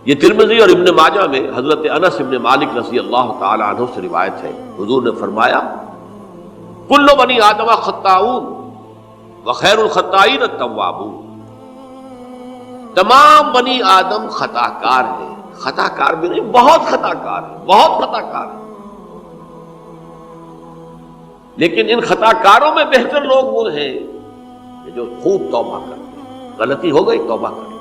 یہ ترمذی اور ابن ماجہ میں حضرت انس ابن مالک رضی اللہ تعالی عنہ سے روایت ہے، حضور نے فرمایا کل بنی آدم خطاؤون وخیر الخطائین التوابون، تمام بنی آدم خطا کار ہیں، خطا کار بھی نہیں، بہت خطا کار ہیں، بہت خطا کار ہیں، لیکن ان خطا کاروں میں بہتر لوگ وہ ہیں کہ جو خوب توبہ کرتے ہیں، غلطی ہو گئی توبہ کرتے ہیں۔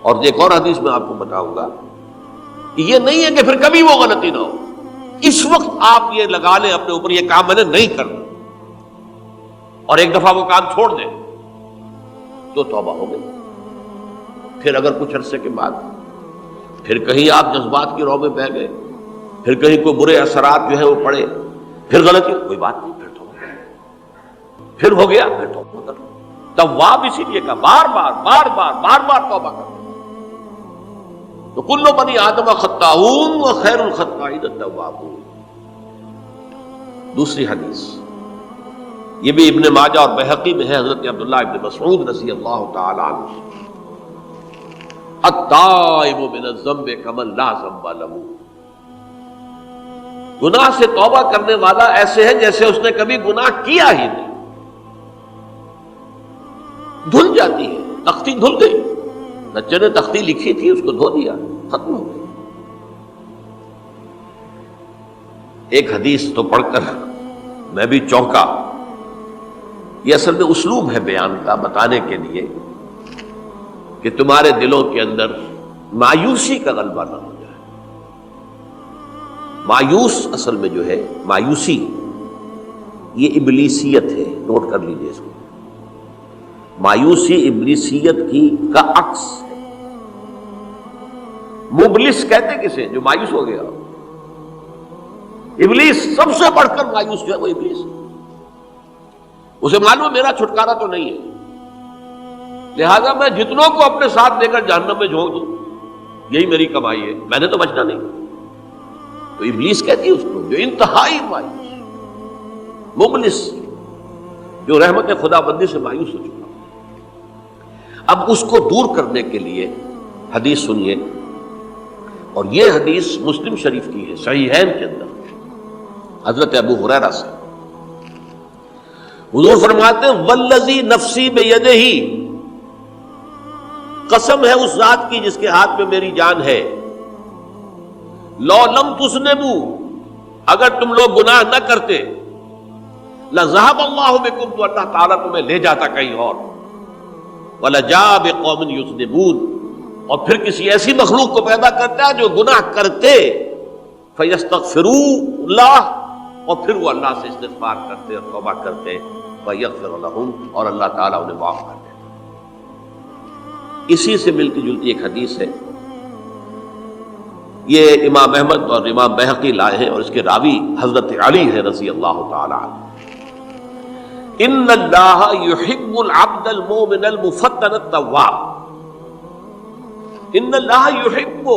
اور ایک اور حدیث میں آپ کو بتاؤں گا کہ یہ نہیں ہے کہ پھر کبھی وہ غلطی نہ ہو، اس وقت آپ یہ لگا لیں اپنے اوپر یہ کام میں نے نہیں کرنا، اور ایک دفعہ وہ کام چھوڑ دیں تو توبہ ہو گئی۔ پھر اگر کچھ عرصے کے بعد پھر کہیں آپ جذبات کی رو میں بہہ گئے، پھر کہیں کوئی برے اثرات جو ہے وہ پڑے، پھر غلطی، کوئی بات نہیں، پھر توبہ، پھر ہو گیا پھر توبہ کر۔ تواب اسی لیے کہا بار بار توبہ کر۔ تو کل بنی آدم خطاؤون وخیر الخطائین التوابون۔ دوسری حدیث یہ بھی ابن ماجہ اور بہقی میں ہے، حضرت عبداللہ ابن مسعود رضی اللہ تعالی عنہ، التائب من الذنب کمن لا ذنب له، گناہ سے توبہ کرنے والا ایسے ہے جیسے اس نے کبھی گناہ کیا ہی نہیں۔ دھل جاتی ہے، تختی دھل گئی، بچے نے تختی لکھی تھی اس کو دھو دیا، ختم ہو گئی۔ ایک حدیث تو پڑھ کر میں بھی چونکا، یہ اصل میں اسلوب ہے بیان کا، بتانے کے لیے کہ تمہارے دلوں کے اندر مایوسی کا غلبہ نہ ہو جائے۔ مایوس اصل میں جو ہے مایوسی یہ ابلیسیت ہے، نوٹ کر لیجئے اس کو۔ مایوسی ابلیسیت کا عکس ہے۔ مبلس کہتے کسے؟ جو مایوس ہو گیا۔ ابلیس سب سے بڑھ کر مایوس جو ہے وہ ابلیس، اسے معلوم میرا چھٹکارا تو نہیں ہے، لہذا میں جتنوں کو اپنے ساتھ لے کر جہنم میں جھونک دوں، یہی میری کمائی ہے، میں نے تو بچنا نہیں۔ تو ابلیس کہتی ہے اس کو جو انتہائی مایوس، مبلس، جو رحمت خدا بندی سے مایوس ہو چکا۔ اب اس کو دور کرنے کے لیے حدیث سنیے، اور یہ حدیث مسلم شریف کی ہے، صحیحین کے اندر، حضرت ابو ہریرہ سے۔ حضور فرماتے ہیں والذی نفسی بیدہ، قسم ہے اس ذات کی جس کے ہاتھ میں میری جان ہے، لو لم تذنبوا، اگر تم لوگ گناہ نہ کرتے، لذهب اللہ بکم، تو اللہ تعالیٰ تمہیں لے جاتا کہیں اور، وَلَجَاءَ بِقَوْمٍ يُذْنِبُونَ، اور پھر کسی ایسی مخلوق کو پیدا کرتا ہے جو گناہ کرتے، فَيَسْتَغْفِرُوا اللَّهَ، اور پھر وہ اللہ سے استغفار کرتے اور توبہ کرتے، فَيَغْفِرُ لَهُمْ، اور اللہ تعالیٰ انہیں معاف کر دیتا۔ اسی سے ملتی جلتی ایک حدیث ہے، یہ امام احمد اور امام بہقی لائے ہیں، اور اس کے راوی حضرت علی ہے رضی اللہ تعالی عنہ۔ ان اللہ یحب العبد المؤمن المفتن التواب، ان اللہ یحب،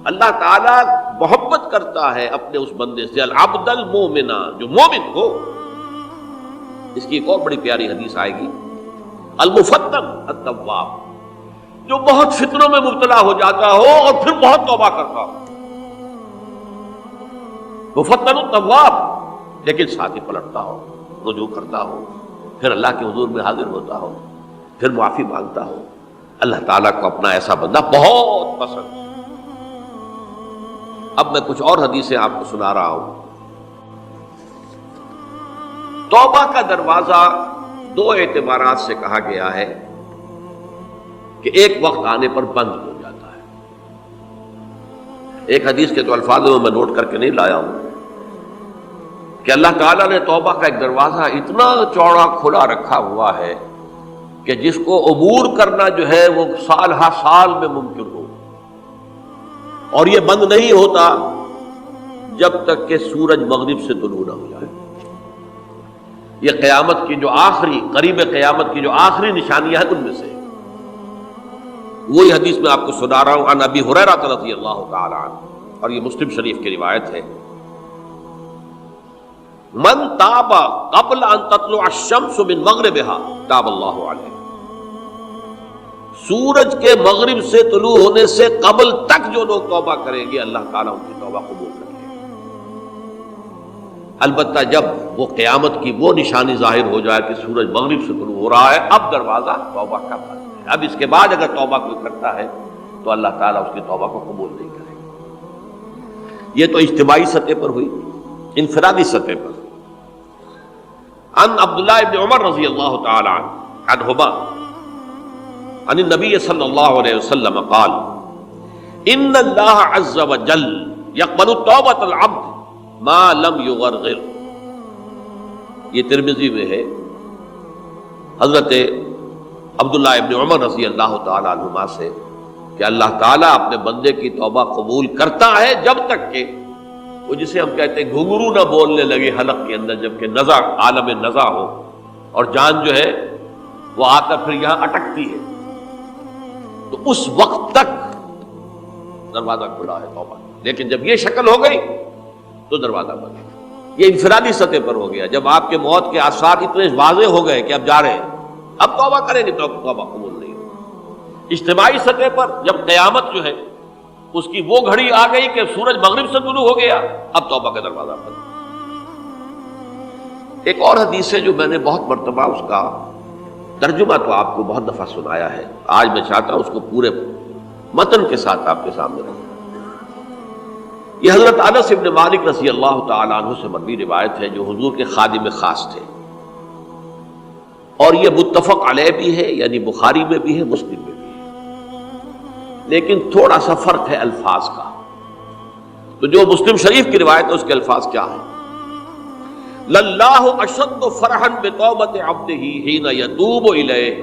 اللہ تعالیٰ محبت کرتا ہے اپنے اس بندے سے، العبد المؤمن، جو مومن ہو۔ اس کی ایک اور بڑی پیاری حدیث آئے گی، المفتن التواب، جو بہت فتنوں میں مبتلا ہو جاتا ہو اور پھر بہت توبہ کرتا ہو، مفتن التواب، لیکن ساتھ ہی پلٹتا ہو، رجوع کرتا ہو، پھر اللہ کے حضور میں حاضر ہوتا ہو، پھر معافی مانگتا ہو۔ اللہ تعالیٰ کو اپنا ایسا بندہ بہت پسند ہے۔ اب میں کچھ اور حدیثیں آپ کو سنا رہا ہوں۔ توبہ کا دروازہ دو اعتبارات سے کہا گیا ہے کہ ایک وقت آنے پر بند ہو جاتا ہے۔ ایک حدیث کے تو الفاظ میں نوٹ کر کے نہیں لایا ہوں کہ اللہ تعالیٰ نے توبہ کا ایک دروازہ اتنا چوڑا کھلا رکھا ہوا ہے کہ جس کو عبور کرنا جو ہے وہ سال ہر سال میں ممکن ہو، اور یہ بند نہیں ہوتا جب تک کہ سورج مغرب سے طلوع نہ ہو جائے۔ یہ قیامت کی جو آخری، قریب قیامت کی جو آخری نشانیاں ہیں ان میں سے وہی حدیث میں آپ کو سنا رہا ہوں، عن ابی ہریرہ رضی اللہ تعالی عنہ، اور یہ مسلم شریف کی روایت ہے، من تاب قبل ان تطلع الشمس من مغربها تاب اللہ علیہ، سورج کے مغرب سے طلوع ہونے سے قبل تک جو لوگ توبہ کریں گے اللہ تعالیٰ ان کی توبہ قبول کریں گے. البتہ جب وہ قیامت کی وہ نشانی ظاہر ہو جائے کہ سورج مغرب سے طلوع ہو رہا ہے، اب دروازہ توبہ کا بند ہے. اب اس کے بعد اگر توبہ کوئی کرتا ہے تو اللہ تعالیٰ اس کی توبہ کو قبول نہیں کرے گا. یہ تو اجتماعی سطح پر ہوئی. انفرادی سطح پر ان عبداللہ ابن عمر رضی اللہ تعالی عنہما عن النبی صلی اللہ علیہ وسلم قال ان اللہ عز وجل یقبل توبۃ العبد ما لم یغرغر. یہ ترمذی میں ہے. حضرت عبداللہ ابن عمر رضی اللہ تعالی عنہما سے کہ اللہ تعالیٰ اپنے بندے کی توبہ قبول کرتا ہے جب تک کہ وہ جسے ہم کہتے ہیں گھنگرو نہ بولنے لگے حلق کے اندر، جبکہ نزع عالم نزع ہو اور جان جو ہے وہ آتا پھر یہاں اٹکتی ہے، تو اس وقت تک دروازہ کھلا ہے توبہ. لیکن جب یہ شکل ہو گئی تو دروازہ بند. یہ انفرادی سطح پر ہو گیا. جب آپ کے موت کے آثار اتنے واضح ہو گئے کہ اب جا رہے ہیں، اب توبہ کریں گے تو اب توبہ قبول نہیں ہوگی. اجتماعی سطح پر جب قیامت جو ہے اس کی وہ گھڑی آ گئی کہ سورج مغرب سے طلوع ہو گیا، اب توبہ کا دروازہ بند. ایک اور حدیث ہے جو میں نے بہت مرتبہ اس کا ترجمہ تو آپ کو بہت دفعہ سنایا ہے، آج میں چاہتا ہوں اس کو پورے متن کے ساتھ آپ کے سامنے رکھوں. یہ حضرت انس بن مالک رضی اللہ تعالی عنہ سے مروی روایت ہے جو حضور کے خادم خاص تھے، اور یہ متفق علیہ بھی ہے، یعنی بخاری میں بھی ہے، مسلم میں بھی ہے، لیکن تھوڑا سا فرق ہے الفاظ کا. تو جو مسلم شریف کی روایت ہے اس کے الفاظ کیا ہیں؟ للہ اشد فرحا بتوبۃ عبدہ حین یتوب الیہ.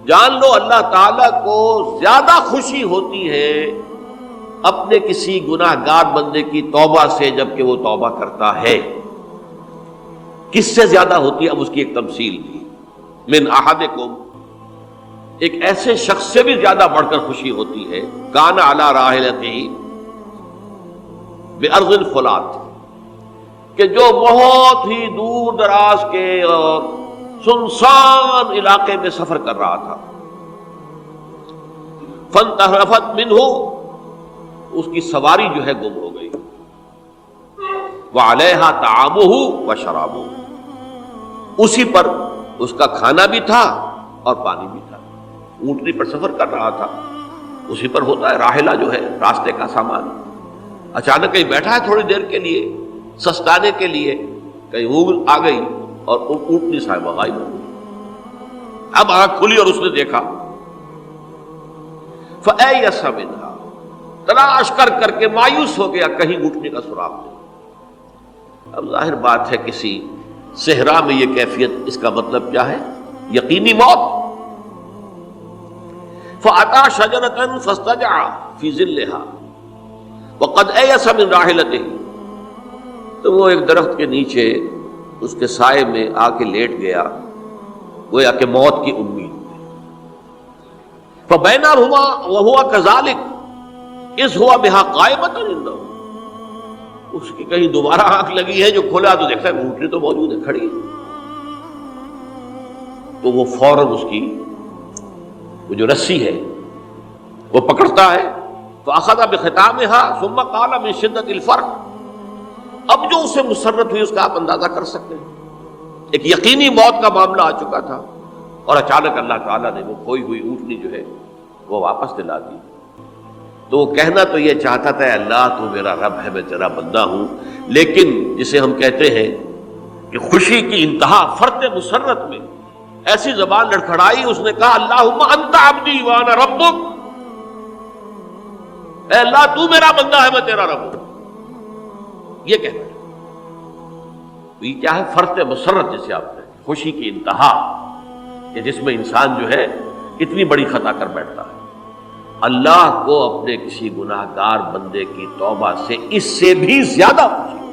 جان لو اللہ تعالیٰ کو زیادہ خوشی ہوتی ہے اپنے کسی گناہ گار بندے کی توبہ سے جبکہ وہ توبہ کرتا ہے. کس سے زیادہ ہوتی ہے؟ اب اس کی ایک تمثیل دی. من احدکم، ایک ایسے شخص سے بھی زیادہ بڑھ کر خوشی ہوتی ہے کان علی راحلتہ بارض الفلات، کہ جو بہت ہی دور دراز کے اور سنسان علاقے میں سفر کر رہا تھا. فانتحرفت منہ، اس کی سواری جو ہے گم ہو گئی. وعلیہا طعامہ وشرابہ، اسی پر اس کا کھانا بھی تھا اور پانی بھی تھا. اونٹنی پر سفر کر رہا تھا، اسی پر ہوتا ہے راحلہ جو ہے راستے کا سامان. اچانک کہیں بیٹھا ہے تھوڑی دیر کے لیے سستانے کے لیے، کہیں اونگ آ گئی اور اونٹنی صاحبہ غائب ہو گئی. اب آنکھ کھلی اور اس نے دیکھا. فَأَيَّسَ مِنْهَا، تلاش کر کر کے مایوس ہو گیا، کہیں اونٹنی کا سراغ نہیں. اب ظاہر بات ہے کسی صحرا میں یہ کیفیت، اس کا مطلب کیا ہے؟ یقینی موت. فَأَتَى شَجَرَةً فَاسْتَجَعَ فِي ظِلِّهَا وَقَدْ أَيَسَ مِنْ رَاحِلَتِهِ، تو وہ ایک درخت کے نیچے اس کے سائے میں آ کے لیٹ گیا، گویا کہ موت کی امید. فَبَيْنَهُمَا وَهُوَ كَذَلِكَ إِذْ هُوَ بِهَا قَائِمَةٌ عِندَهُ، اس کی کہیں دوبارہ آنکھ لگی ہے، جو کھولا تو دیکھتا ہے اونٹنی تو موجود ہے، کھڑی ہے. تو وہ فوراً اس کی وہ جو رسی ہے وہ پکڑتا ہے. فَأَخَذَ بِخِتَامِهَا ثُمَّ قَالَ مِن شِدَّةِ الْفَرْقِ، اب جو اسے مسرت ہوئی اس کا آپ اندازہ کر سکتے ہیں. ایک یقینی موت کا معاملہ آ چکا تھا اور اچانک اللہ تعالیٰ نے وہ کھوئی ہوئی اونٹنی جو ہے وہ واپس دلا دی. تو وہ کہنا تو یہ چاہتا تھا اللہ تو میرا رب ہے، میں تیرا بندہ ہوں، لیکن جسے ہم کہتے ہیں کہ خوشی کی انتہا فرط مسرت میں ایسی زبان لڑکھڑائی، اس نے کہا اللہم انت عبدی وانا ربک، اے اللہ تو میرا بندہ ہے، میں تیرا رب ہوں. یہ کہنا ہے. یہ کیا ہے؟ فرط مسرت جسے آپ کہتے ہیں، خوشی کی انتہا، کہ جس میں انسان جو ہے اتنی بڑی خطا کر بیٹھتا ہے. اللہ کو اپنے کسی گناہ گار بندے کی توبہ سے اس سے بھی زیادہ خوشی